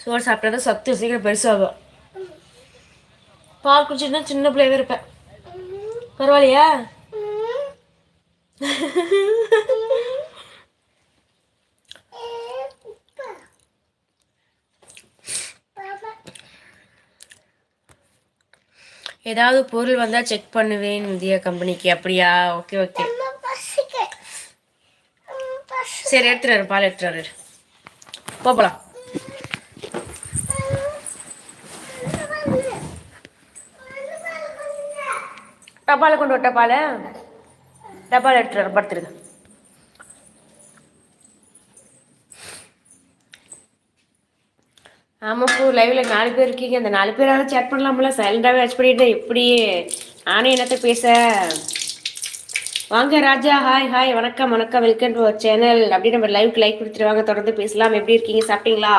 சோறு சாப்பிட்டா தான் சத்து சீக்கிரம் பெருசாகும். பால் குடிச்சிட்டுனா சின்ன பிள்ளைவே இருப்பேன். பரவாயில்லையா? ஏதாவது பொருள் வந்தால் செக் பண்ணுவேன் இந்தியா கம்பெனிக்கு. அப்படியா? ஓகே ஓகே, சரி எடுத்துறாரு, பால் எடுத்துறாரு, போகலாம். டப்பாவில் கொண்டு விட்ட பால் டப்பாவில் எடுத்துறாரு, படுத்துருங்க. ஆமாப்பூ, லைவ்ல 4 பேர் இருக்கீங்க. அந்த 4 பேராவது சேட் பண்ணலாம்ல? சைலண்டாகவே வாட்ச் பண்ணிட்டு எப்படி நானே என்னத்த பேச. வாங்க ராஜா, ஹாய் ஹாய், வணக்கம் வணக்கம், வெல்கம் டு அவர் சேனல். அப்படி நம்ம லைவ்க்கு லைக் கொடுத்துருவாங்க, தொடர்ந்து பேசலாம். எப்படி இருக்கீங்க, சாப்பிட்டீங்களா?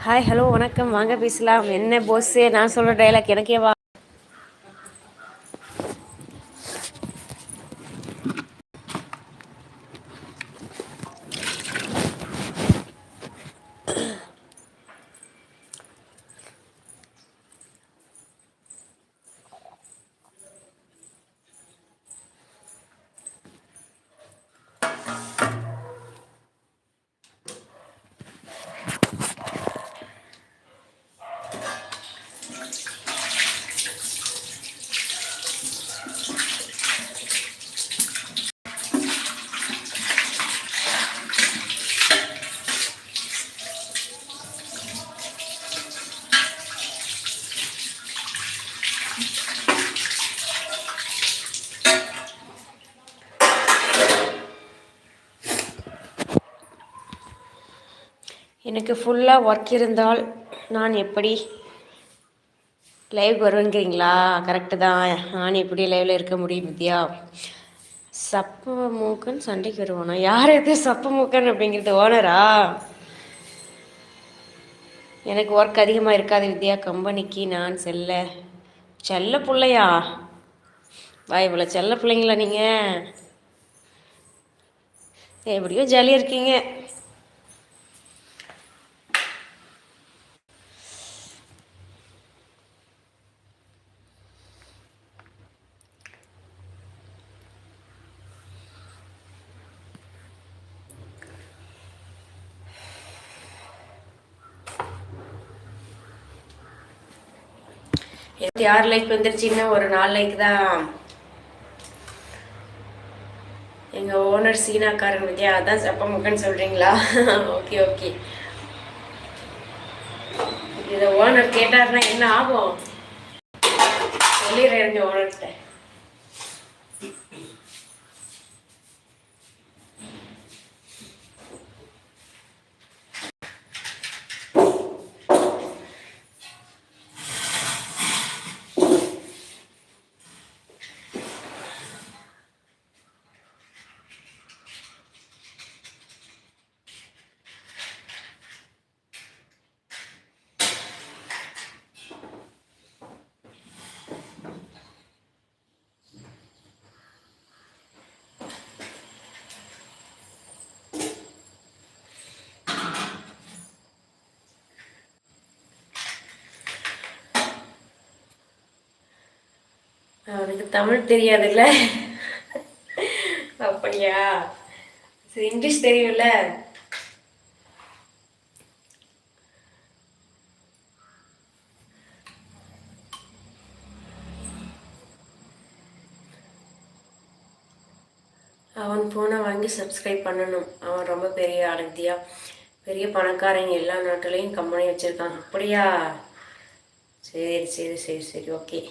ஹாய் ஹலோ வணக்கம், வாங்க பேசலாம். என்ன போஸே, நான் சொல்கிற டைலாக் எனக்கே வா. எனக்கு ஃபுல்லாக ஒர்க் இருந்தால் நான் எப்படி லைவ் வருவேங்கிறீங்களா? கரெக்டு தான். நான் எப்படி லைவில் இருக்க முடியும் வித்யா? சப்ப மூக்கன் சண்டைக்கு வருவானா? யார் எது சப்ப மூக்கன் அப்படிங்கிறது? ஓனரா? எனக்கு ஒர்க் அதிகமாக இருக்காது வித்யா, கம்பெனிக்கு நான் செல்ல பிள்ளையா? இவ்வளோ செல்ல பிள்ளைங்களா நீங்கள்? எப்படியோ ஜாலியாக இருக்கீங்க. யார் லைக் வந்துருச்சுன்னா ஒரு 4 லைக் தான். எங்கள் ஓனர் சீனாக்காரன் வித்யா, அதான் சப்ப முக்கன்னு சொல்கிறீங்களா? Okay okay. இதை ஓனர் கேட்டாருன்னா என்ன ஆகும்? சொல்லிடுறேன் ஓனர்கிட்ட. அவனுக்கு தமிழ் தெரியாதுல்ல? அப்படியா? சரி, இங்கிலீஷ் தெரியும்ல? அவன் ஃபோனை வாங்கி சப்ஸ்கிரைப் பண்ணணும். அவன் ரொம்ப பெரிய ஆளுத்தியா, பெரிய பணக்காரங்க, எல்லா நாட்டிலையும் கம்பெனி வச்சுருக்கான். அப்படியா? சரி சரி சரி சரி, ஓகே.